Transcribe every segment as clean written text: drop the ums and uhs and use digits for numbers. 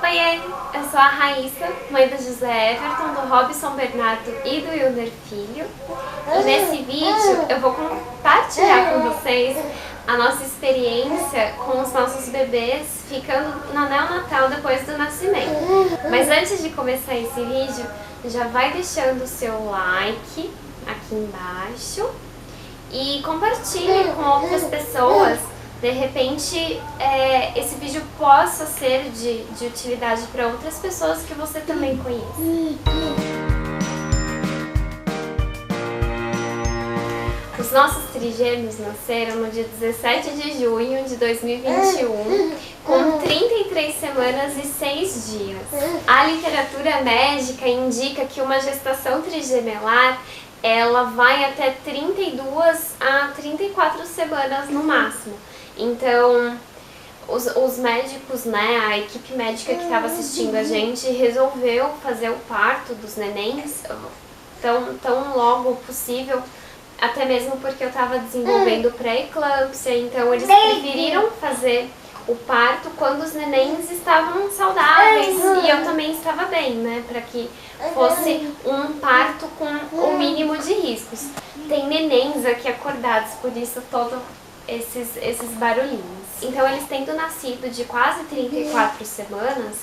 Oiê, eu sou a Raíssa, mãe do José Everton, do Robson Bernardo e do Wilner Filho. E nesse vídeo eu vou compartilhar com vocês a nossa experiência com os nossos bebês ficando na neonatal depois do nascimento. Mas antes de começar esse vídeo, já vai deixando o seu like aqui embaixo e compartilhe com outras pessoas. De repente, esse vídeo possa ser de utilidade para outras pessoas que você também conhece. Os nossos trigêmeos nasceram no dia 17 de junho de 2021, com 33 semanas e 6 dias. A literatura médica indica que uma gestação trigemelar ela vai até 32 a 34 semanas no máximo. Então, os médicos, né, a equipe médica que estava assistindo a gente resolveu fazer o parto dos nenéns tão logo possível, até mesmo porque eu estava desenvolvendo pré-eclâmpsia, então eles preferiram fazer o parto quando os nenéns estavam saudáveis e eu também estava bem, né, para que fosse um parto com o mínimo de riscos. Tem nenéns aqui acordados, por isso todo esses barulhinhos. Então, eles tendo nascido de quase 34 semanas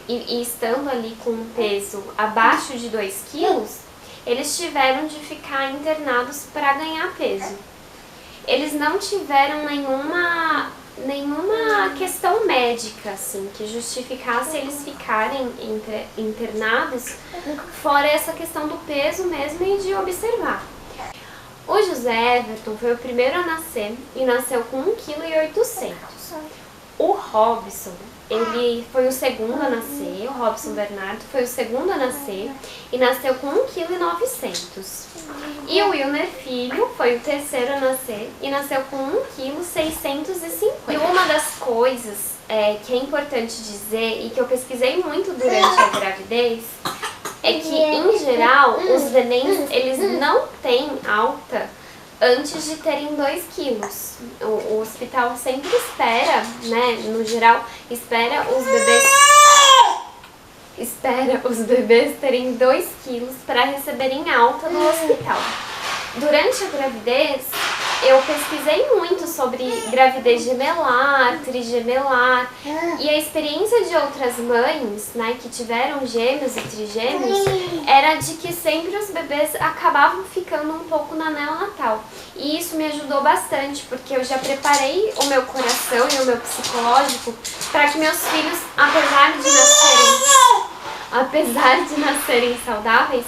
e estando ali com um peso abaixo de 2 quilos, eles tiveram de ficar internados para ganhar peso. Eles não tiveram nenhuma questão médica assim, que justificasse eles ficarem internados, fora essa questão do peso mesmo e de observar. O José Everton foi o primeiro a nascer e nasceu com 1,8 kg. O Robson, ele foi o segundo a nascer, o Robson Bernardo foi o segundo a nascer e nasceu com 1,9 kg. E o Wilner Filho foi o terceiro a nascer e nasceu com 1,650 kg. E uma das coisas que é importante dizer e que eu pesquisei muito durante a gravidez é que, em geral, os nenéns, eles não têm alta antes de terem 2 quilos. O hospital sempre espera, né, no geral, espera os bebês terem 2 quilos para receberem alta no hospital. Durante a gravidez, eu pesquisei muito sobre gravidez gemelar, trigemelar, e a experiência de outras mães, né, que tiveram gêmeos e trigêmeos, era de que sempre os bebês acabavam ficando um pouco na neonatal. E isso me ajudou bastante, porque eu já preparei o meu coração e o meu psicológico para que meus filhos, apesar de nascerem saudáveis,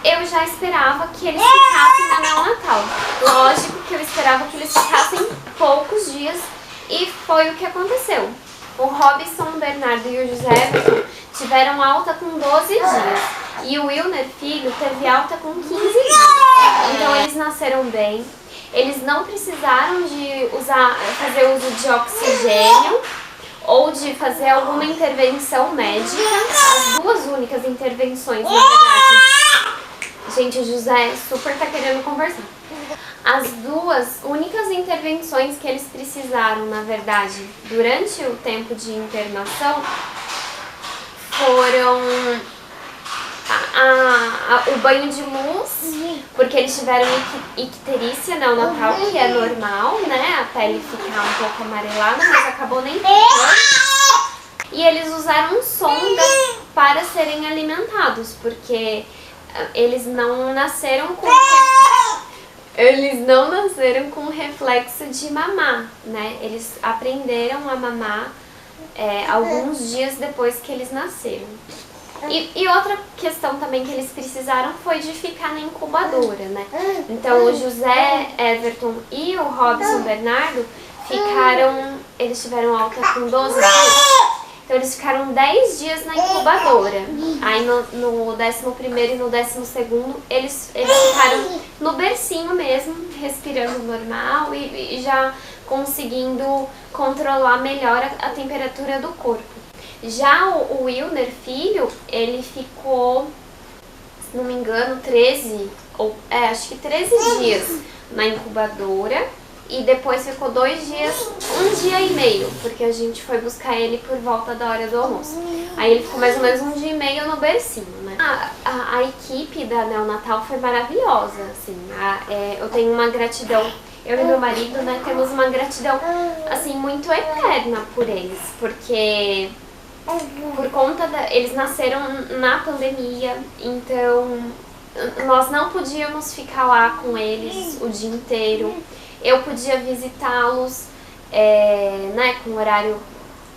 eu já esperava que eles ficassem na neonatal. Lógico que eu esperava que eles ficassem poucos dias e foi o que aconteceu. O Robson Bernardo e o José Everton tiveram alta com 12 dias e o Wilner Filho teve alta com 15 dias. Então eles nasceram bem, eles não precisaram de fazer uso de oxigênio ou de fazer alguma intervenção médica. As duas únicas intervenções, na verdade. Gente, o José super tá querendo conversar. As duas únicas intervenções que eles precisaram, na verdade, durante o tempo de internação, foram o banho de luz, porque eles tiveram icterícia neonatal, que é normal, né? A pele ficar um pouco amarelada, mas acabou nem ficando. E eles usaram sonda para serem alimentados, porque eles não nasceram com reflexo de mamar, né? Eles aprenderam a mamar alguns dias depois que eles nasceram. E outra questão também que eles precisaram foi de ficar na incubadora, né? Então o José Everton e o Robson Bernardo eles tiveram alta com 12 dias. Então eles ficaram 10 dias na incubadora. Aí no 11º e no 12º eles ficaram no bercinho mesmo, respirando normal e já conseguindo controlar melhor a temperatura do corpo. Já o Wilner Filho, ele ficou, se não me engano, 13 dias na incubadora. e depois ficou 2 dias, 1 dia e meio, porque a gente foi buscar ele por volta da hora do almoço. Aí ele ficou mais ou menos 1 dia e meio no bercinho, né? A equipe da neonatal foi maravilhosa, assim, eu tenho uma gratidão, eu e meu marido, né, temos uma gratidão, assim, muito eterna por eles, porque por conta eles nasceram na pandemia, então nós não podíamos ficar lá com eles o dia inteiro. Eu podia visitá-los, né, com horário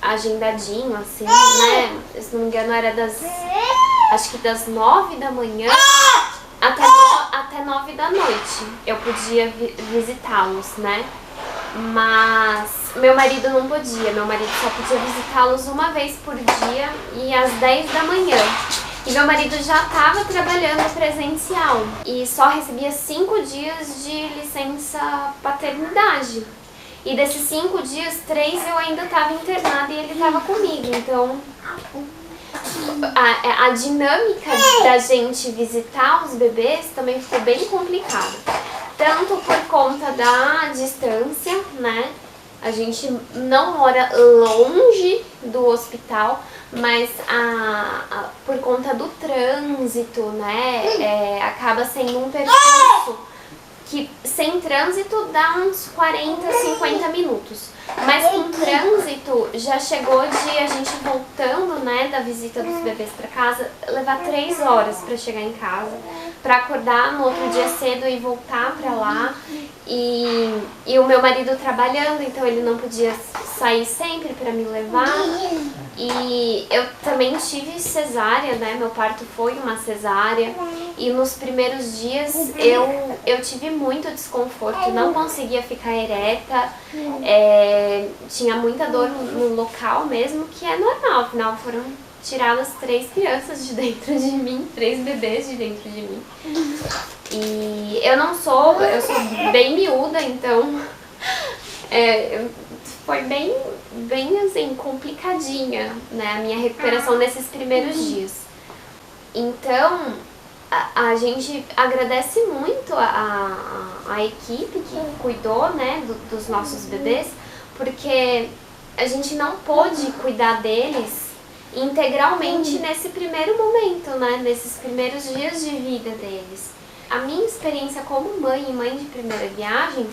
agendadinho, assim, né? Se não me engano era acho que das 9 da manhã até 9 da noite. Eu podia visitá-los, né? Mas meu marido não podia, meu marido só podia visitá-los uma vez por dia e às 10 da manhã. E meu marido já estava trabalhando presencial e só recebia 5 dias de licença paternidade. E desses 5 dias, 3 eu ainda estava internada e ele estava comigo. Então a dinâmica da gente visitar os bebês também ficou bem complicada. Tanto por conta da distância, né? A gente não mora longe do hospital, mas por conta do trânsito, né? Acaba sendo um percurso que sem trânsito dá uns 40, 50 minutos. Mas com trânsito já chegou de a gente voltando, né, da visita dos bebês para casa, levar 3 horas para chegar em casa, para acordar no outro dia cedo e voltar para lá. E o meu marido trabalhando, então ele não podia sair sempre para me levar. E eu também tive cesárea, né? Meu parto foi uma cesárea. E nos primeiros dias eu tive muito desconforto, não conseguia ficar ereta, tinha muita dor no local mesmo, que é normal, afinal foram tiradas 3 crianças de dentro de mim, 3 bebês de dentro de mim. E eu sou bem miúda, então foi bem assim, complicadinha, né, a minha recuperação nesses primeiros dias. Então, a gente agradece muito a equipe que cuidou, né, dos nossos bebês, porque a gente não pôde cuidar deles integralmente nesse primeiro momento, né, nesses primeiros dias de vida deles. A minha experiência como mãe e mãe de primeira viagem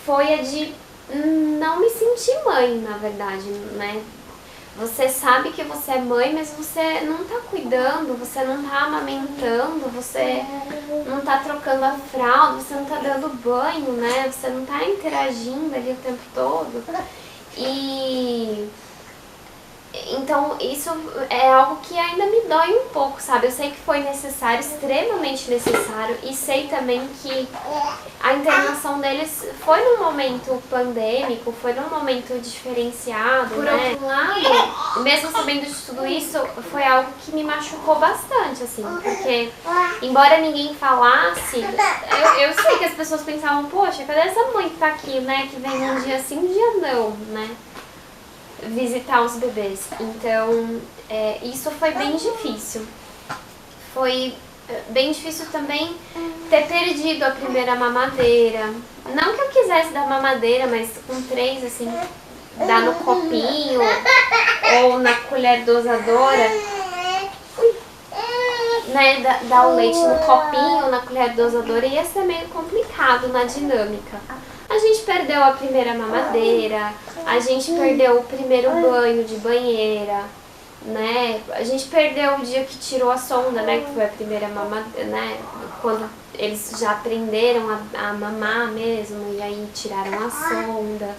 foi a de não me sentir mãe, na verdade, né? Você sabe que você é mãe, mas você não tá cuidando, você não tá amamentando, você não tá trocando a fralda, você não tá dando banho, né? Você não tá interagindo ali o tempo todo. Então isso é algo que ainda me dói um pouco, sabe? Eu sei que foi necessário, extremamente necessário, e sei também que a internação deles foi num momento pandêmico, foi num momento diferenciado, por né? Outro lado, mesmo sabendo de tudo isso, foi algo que me machucou bastante, assim, porque embora ninguém falasse, eu sei que as pessoas pensavam, poxa, cadê essa mãe que tá aqui, né? Que vem um dia sim, um dia não, né? Visitar os bebês. Então, isso foi bem difícil. Foi bem difícil também ter perdido a primeira mamadeira. Não que eu quisesse dar mamadeira, mas com 3, assim, dar no copinho ou na colher dosadora. Né, dar o leite no copinho ou na colher dosadora ia ser meio complicado na dinâmica. A gente perdeu a primeira mamadeira, a gente perdeu o primeiro banho de banheira, né? A gente perdeu o dia que tirou a sonda, né? Que foi a primeira mamadeira, né? Quando eles já aprenderam a mamar mesmo, e aí tiraram a sonda.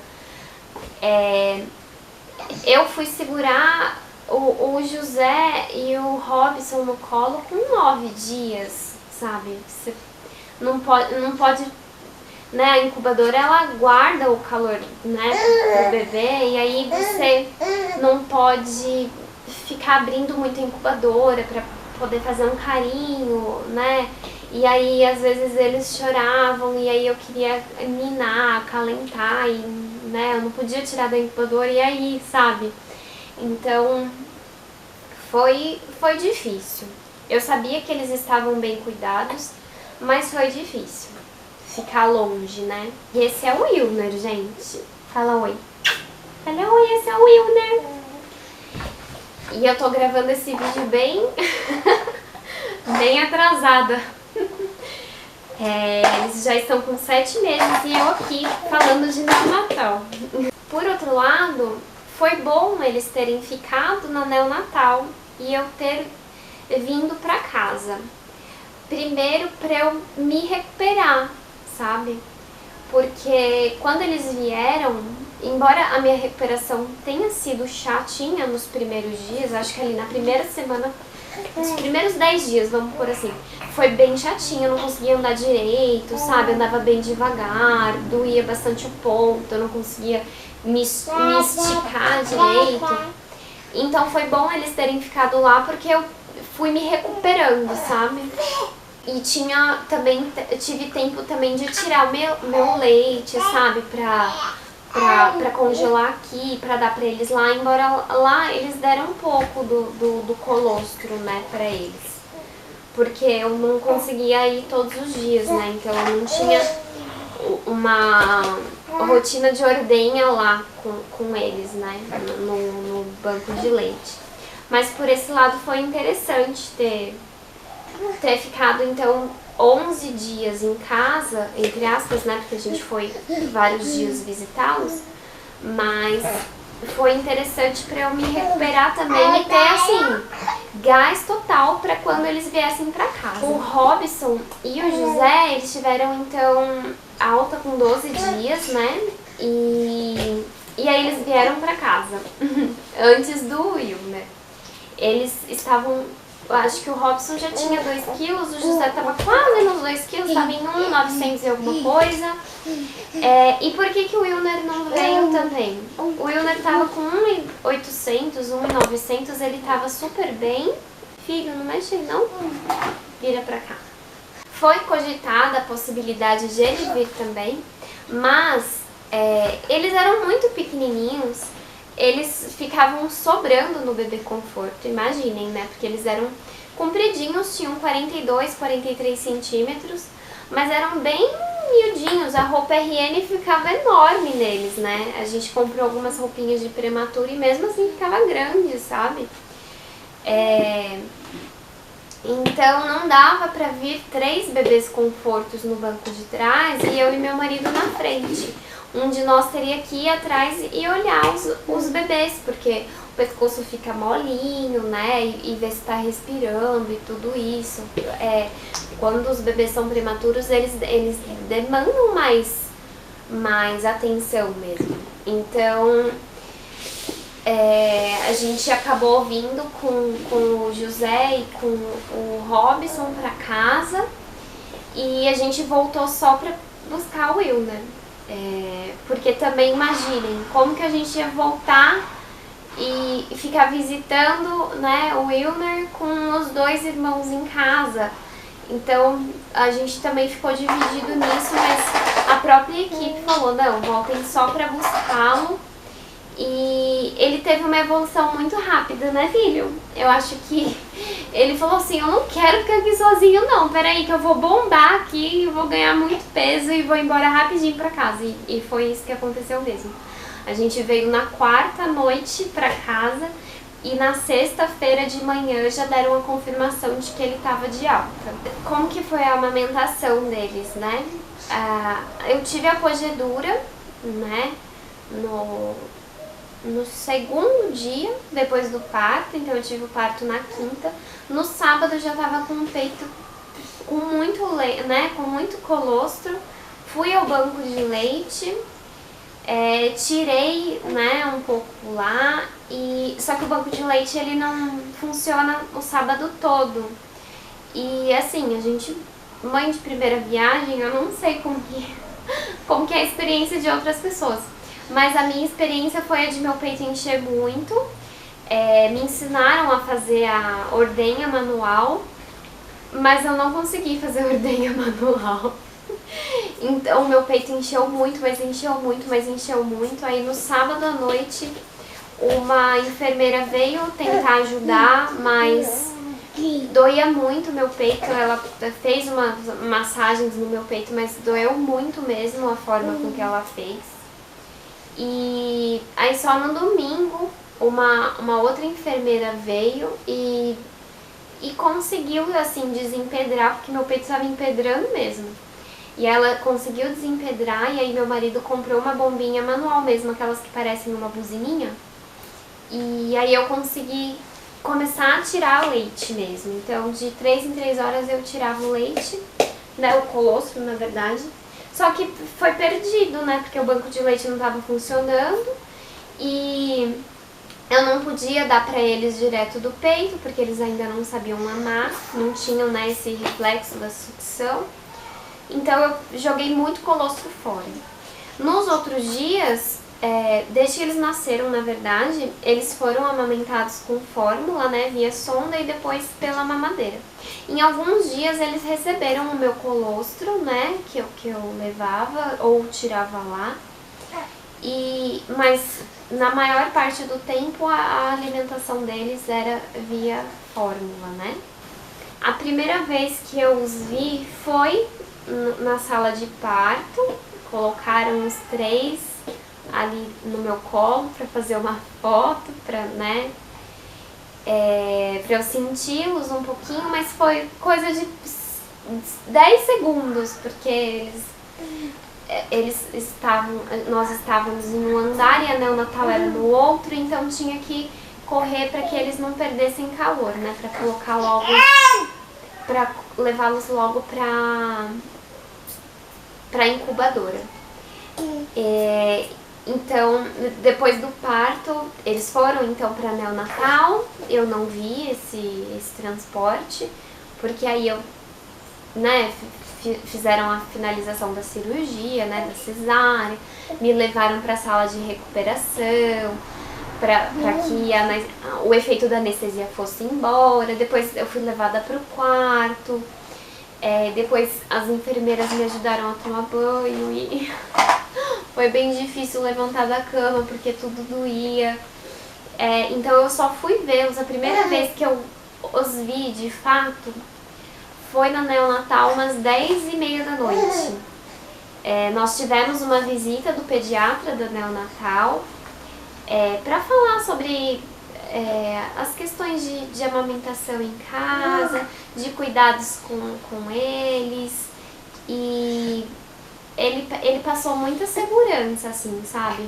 Eu fui segurar o José e o Robson no colo com 9 dias, sabe? Você não pode, né, a incubadora ela guarda o calor, né, pro bebê, e aí você não pode ficar abrindo muito a incubadora para poder fazer um carinho, né? E aí às vezes eles choravam e aí eu queria ninar, acalentar e, né, eu não podia tirar da incubadora e aí, sabe? Então foi difícil. Eu sabia que eles estavam bem cuidados, mas foi difícil. ficar longe, né? E esse é o Wilner, gente. Fala oi. Fala oi, esse é o Wilner. E eu tô gravando esse vídeo bem, bem atrasada. Eles já estão com 7 meses e eu aqui falando de neonatal. Por outro lado, foi bom eles terem ficado na neonatal e eu ter vindo pra casa. Primeiro pra eu me recuperar, sabe? Porque quando eles vieram, embora a minha recuperação tenha sido chatinha nos primeiros dias, acho que ali na primeira semana, os primeiros 10 dias, vamos por assim, foi bem chatinha, eu não conseguia andar direito, sabe? Eu andava bem devagar, doía bastante o ponto, eu não conseguia me esticar direito. Então foi bom eles terem ficado lá porque eu fui me recuperando, sabe? E tive tempo também de tirar o meu leite, sabe? Pra congelar aqui, pra dar pra eles lá. Embora lá eles deram um pouco do colostro, né, pra eles. Porque eu não conseguia ir todos os dias, né? Então eu não tinha uma rotina de ordenha lá com eles, né? No banco de leite. Mas por esse lado foi interessante ter ficado, então, 11 dias em casa, entre aspas, né, porque a gente foi vários dias visitá-los, mas foi interessante para eu me recuperar também e ter, assim, gás total para quando eles viessem para casa. O Robson e o José, eles tiveram, então, alta com 12 dias, né, e aí eles vieram para casa, antes do Wilner. Eles estavam... Eu acho que o Robson já tinha 2 quilos, o José tava quase nos 2 quilos, tava em 1.900 e alguma coisa. E por que o Wilner não veio também? O Wilner tava com 1.800, 1.900, ele tava super bem. Filho, não mexe aí não? Vira pra cá. Foi cogitada a possibilidade de ele vir também, mas eles eram muito pequenininhos. Eles ficavam sobrando no bebê conforto, imaginem, né? Porque eles eram compridinhos, tinham 42, 43 centímetros, mas eram bem miudinhos. A roupa RN ficava enorme neles, né? A gente comprou algumas roupinhas de prematuro e mesmo assim ficava grande, sabe? Então não dava pra vir 3 bebês confortos no banco de trás e eu e meu marido na frente. Um de nós teria que ir atrás e olhar os bebês, porque o pescoço fica molinho, né, e ver se tá respirando e tudo isso. Quando os bebês são prematuros, eles demandam mais atenção mesmo. Então, a gente acabou vindo com o José e com o Robson pra casa e a gente voltou só pra buscar o Wilner. Porque também imaginem como que a gente ia voltar e ficar visitando, né, o Wilner com os 2 irmãos em casa. Então a gente também ficou dividido nisso, mas a própria equipe falou, não, voltem só pra buscá-lo. E ele teve uma evolução muito rápida, né, filho? Eu acho que ele falou assim, eu não quero ficar aqui sozinho não, peraí que eu vou bombar aqui, eu vou ganhar muito peso e vou embora rapidinho pra casa. E foi isso que aconteceu mesmo. A gente veio na 4ª noite pra casa e na 6ª-feira de manhã já deram a confirmação de que ele tava de alta. Como que foi a amamentação deles, né? Eu tive a pogedura, né, no 2º dia depois do parto, então eu tive o parto na 5ª. No sábado eu já tava com o peito com muito leite, né, com muito colostro. Fui ao banco de leite, tirei, né, um pouco lá, só que o banco de leite ele não funciona o sábado todo. E assim, a gente, mãe de primeira viagem, eu não sei como que é a experiência de outras pessoas. Mas a minha experiência foi a de meu peito encher muito. Me ensinaram a fazer a ordenha manual, mas eu não consegui fazer a ordenha manual. Então meu peito encheu muito, mas encheu muito, mas encheu muito. Aí no sábado à noite uma enfermeira veio tentar ajudar, mas Doía muito meu peito, ela fez umas massagens no meu peito, mas doeu muito mesmo a forma com que ela fez. E aí só no domingo uma outra enfermeira veio e conseguiu assim desempedrar, porque meu peito estava empedrando mesmo. E ela conseguiu desempedrar e aí meu marido comprou uma bombinha manual mesmo, aquelas que parecem uma buzininha. E aí eu consegui começar a tirar o leite mesmo. Então de 3 em 3 horas eu tirava o leite, né, o colostro na verdade. Só que foi perdido, né, porque o banco de leite não estava funcionando e eu não podia dar pra eles direto do peito, porque eles ainda não sabiam mamar, não tinham, né, esse reflexo da sucção. Então eu joguei muito colostro fora. Nos outros dias, desde que eles nasceram, na verdade, eles foram amamentados com fórmula, né, via sonda e depois pela mamadeira. Em alguns dias eles receberam o meu colostro, né, que eu levava ou tirava lá. Mas na maior parte do tempo a alimentação deles era via fórmula, né? A primeira vez que eu os vi foi na sala de parto, colocaram os 3 ali no meu colo para fazer uma foto, para eu senti-los um pouquinho, mas foi coisa de 10 segundos, porque nós estávamos em um andar e a neonatal era no outro, então tinha que correr para que eles não perdessem calor, né, para colocar logo, para levá-los logo para incubadora. Então, depois do parto, eles foram então para neonatal. Eu não vi esse transporte, porque aí eu, né, fizeram a finalização da cirurgia, né, da cesárea, me levaram para a sala de recuperação, para que o efeito da anestesia fosse embora. Depois eu fui levada para o quarto. Depois as enfermeiras me ajudaram a tomar banho e foi bem difícil levantar da cama porque tudo doía. Então eu só fui vê-los. A primeira vez que eu os vi de fato foi na neonatal umas 10h30 da noite. Nós tivemos uma visita do pediatra da neonatal para falar sobre as questões de amamentação em casa, de cuidados com eles, e ele passou muita segurança, assim, sabe?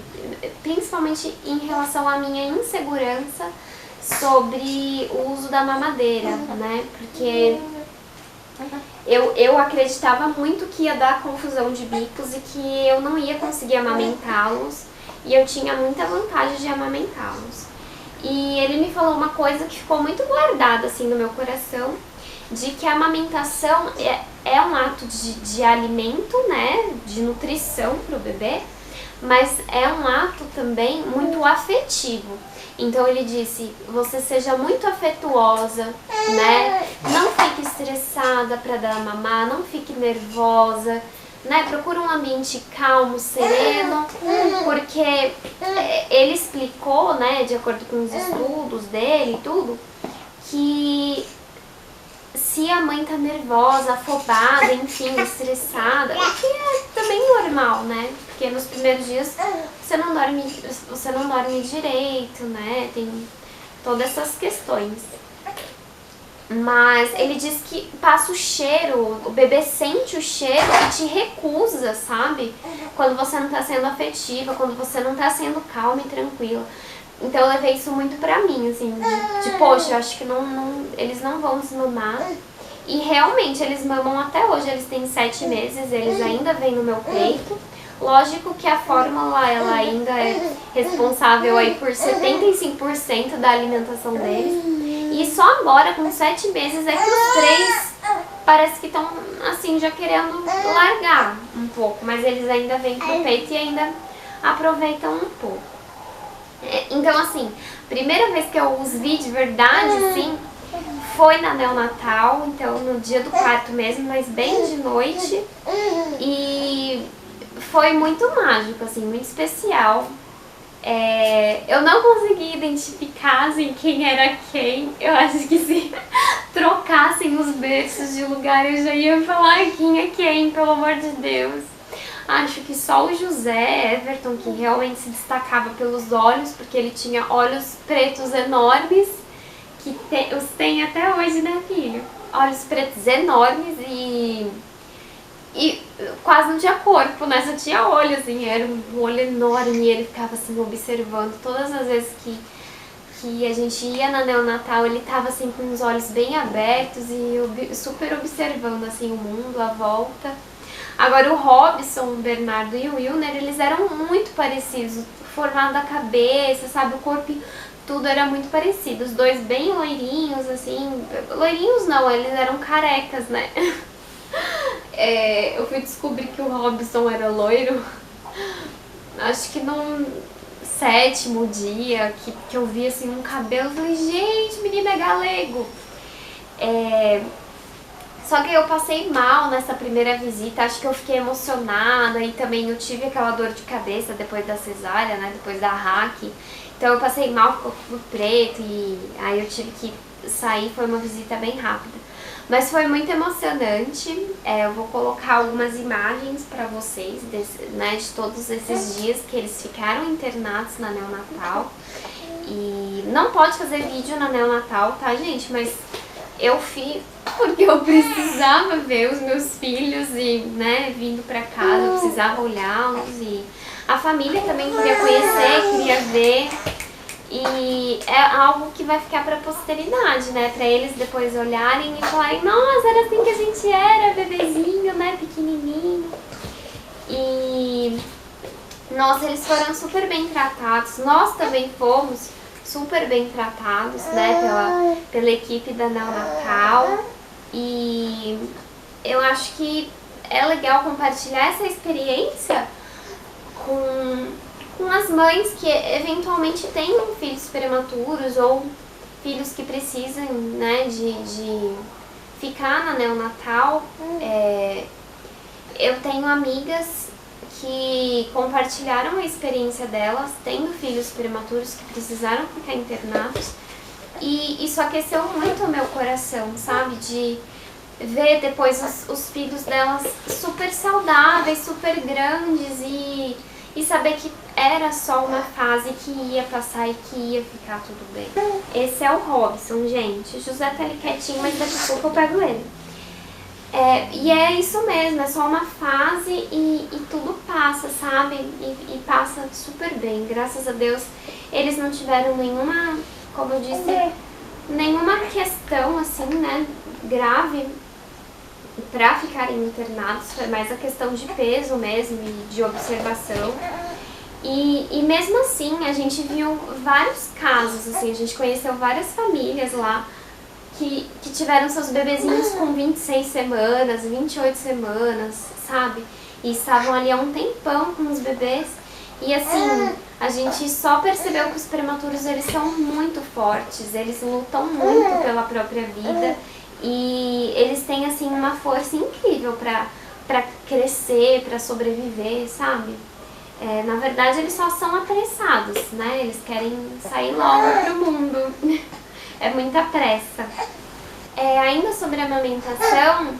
Principalmente em relação à minha insegurança sobre o uso da mamadeira, né? Porque eu acreditava muito que ia dar confusão de bicos e que eu não ia conseguir amamentá-los, e eu tinha muita vontade de amamentá-los. E ele me falou uma coisa que ficou muito guardada assim no meu coração, de que a amamentação é um ato de alimento, né, de nutrição para o bebê, mas é um ato também muito afetivo. Então ele disse, você seja muito afetuosa, né, não fique estressada para dar mamar, não fique nervosa, né, procura um ambiente calmo, sereno, porque ele explicou, né, de acordo com os estudos dele e tudo, que se a mãe tá nervosa, afobada, enfim, estressada, o que é também normal, né, porque nos primeiros dias você não dorme direito, né, tem todas essas questões. Mas ele diz que passa o cheiro, o bebê sente o cheiro e te recusa, sabe? Quando você não tá sendo afetiva, quando você não tá sendo calma e tranquila. Então eu levei isso muito pra mim, assim, de poxa, eu acho que eles não vão desmamar. E realmente, eles mamam até hoje, eles têm 7 meses, eles ainda vêm no meu peito. Lógico que a fórmula, ela ainda é responsável aí por 75% da alimentação deles. E só agora, com 7 meses, é que os 3 parece que estão, assim, já querendo largar um pouco. Mas eles ainda vêm pro peito e ainda aproveitam um pouco. Então, assim, primeira vez que eu os vi de verdade, assim, foi na neonatal. Então, no dia do parto mesmo, mas bem de noite. E foi muito mágico, assim, muito especial. Eu não consegui identificar assim, quem era quem. Eu acho que se trocassem os berços de lugar eu já ia falar quem é quem, pelo amor de Deus. Acho que só o José Everton que realmente se destacava pelos olhos, porque ele tinha olhos pretos enormes, que os tem até hoje, né, filho? Olhos pretos enormes e quase não tinha corpo, né? Só tinha olho, assim, era um olho enorme e ele ficava assim observando. Todas as vezes que a gente ia na neonatal, ele tava assim com os olhos bem abertos e super observando assim o mundo, a volta. Agora o Robson, o Bernardo e o Wilner, eles eram muito parecidos, o formato da cabeça, sabe, o corpo, tudo era muito parecido. Os dois bem loirinhos, assim, loirinhos não, eles eram carecas, né? Eu fui descobrir que o Robson era loiro, acho que no 7º dia que eu vi assim um cabelo, eu falei, gente, menino é galego. Só que eu passei mal nessa primeira visita, acho que eu fiquei emocionada e também eu tive aquela dor de cabeça depois da cesárea, né, depois da hack. Então eu passei mal, ficou tudo preto e aí eu tive que sair, foi uma visita bem rápida. Mas foi muito emocionante, eu vou colocar algumas imagens pra vocês, né, de todos esses dias que eles ficaram internados na neonatal. E não pode fazer vídeo na neonatal, tá, gente? Mas eu fiz porque eu precisava ver os meus filhos e, né, vindo pra casa, eu precisava olhá-los e a família também queria conhecer, queria ver. E é algo que vai ficar pra posteridade, né? Pra eles depois olharem e falarem, nossa, era assim que a gente era, bebezinho, né? Pequenininho. E, nossa, eles foram super bem tratados. Nós também fomos super bem tratados, né? Pela equipe da neonatal. E eu acho que é legal compartilhar essa experiência com as mães que eventualmente tenham filhos prematuros ou filhos que precisam, né, de ficar na neonatal. Eu tenho amigas que compartilharam a experiência delas tendo filhos prematuros que precisaram ficar internados e isso aqueceu muito o meu coração, sabe, de ver depois os filhos delas super saudáveis, super grandes e saber que era só uma fase que ia passar e que ia ficar tudo bem. Esse é o Robson, gente. O José tá ali quietinho, mas daqui a pouco eu pego ele. E é isso mesmo, é só uma fase e tudo passa, sabe? E passa super bem. Graças a Deus, eles não tiveram nenhuma, como eu disse, nenhuma questão assim, né, grave para ficarem internados. Foi mais a questão de peso mesmo e de observação. E mesmo assim, a gente viu vários casos, assim, a gente conheceu várias famílias lá que tiveram seus bebezinhos com 26 semanas, 28 semanas, sabe? E estavam ali há um tempão com os bebês. E assim, a gente só percebeu que os prematuros, eles são muito fortes, eles lutam muito pela própria vida. E eles têm, assim, uma força incrível pra crescer, pra sobreviver, sabe? Na verdade, eles só são apressados, né? Eles querem sair logo pro mundo. É muita pressa. Ainda sobre a amamentação,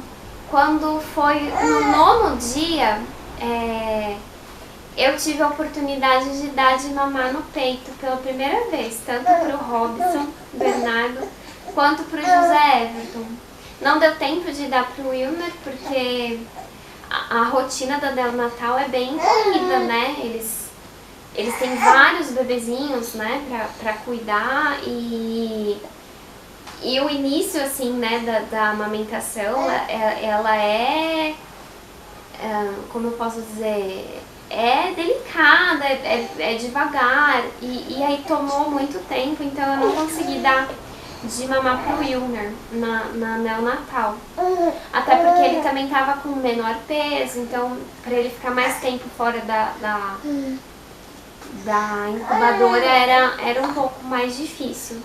quando foi no 9º dia, eu tive a oportunidade de dar de mamar no peito pela primeira vez, tanto pro Robson, Bernardo, quanto pro José Everton. Não deu tempo de dar pro Wilner, porque a rotina da neonatal é bem corrida, né? Eles têm vários bebezinhos, né, pra cuidar e o início, assim, né, da amamentação, ela como eu posso dizer, é delicada, é devagar e aí tomou muito tempo, então eu não consegui dar de mamar pro Wilner na neonatal. Até porque ele também tava com menor peso, então pra ele ficar mais tempo fora da incubadora era um pouco mais difícil.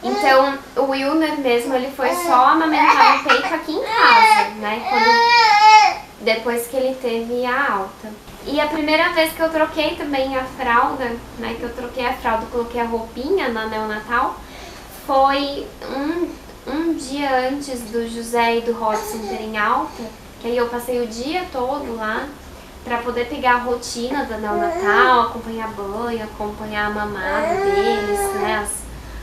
Então o Wilner mesmo, ele foi só amamentar no peito aqui em casa, né? Depois que ele teve a alta. E a primeira vez que eu troquei também a fralda, né, que eu troquei a fralda, coloquei a roupinha na neonatal, foi um dia antes do José e do Rodson terem alta, que aí eu passei o dia todo lá pra poder pegar a rotina da neonatal, acompanhar banho, acompanhar a mamada deles, né,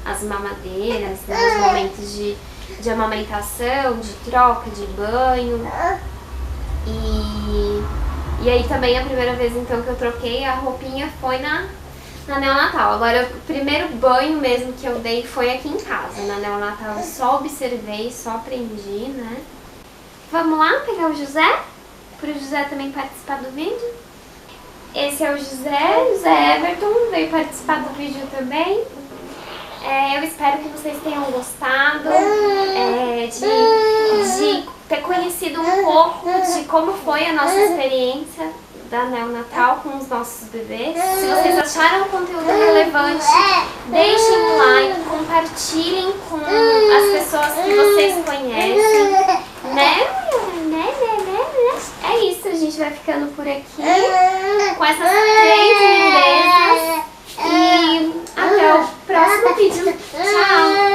as mamadeiras, né, os momentos de amamentação, de troca, de banho. E aí também a primeira vez então que eu troquei a roupinha foi na neonatal. Agora o primeiro banho mesmo que eu dei foi aqui em casa. Na neonatal eu só observei, só aprendi, né? Vamos lá pegar o José? Para o José também participar do vídeo. Esse é o José Everton, veio participar do vídeo também. Eu espero que vocês tenham gostado de ter conhecido um pouco de como foi a nossa experiência da neonatal com os nossos bebês. Se vocês acharam o conteúdo relevante, deixem um like, compartilhem com as pessoas que vocês conhecem, né? É isso, a gente vai ficando por aqui com essas 3 lindezas e até o próximo vídeo. Tchau!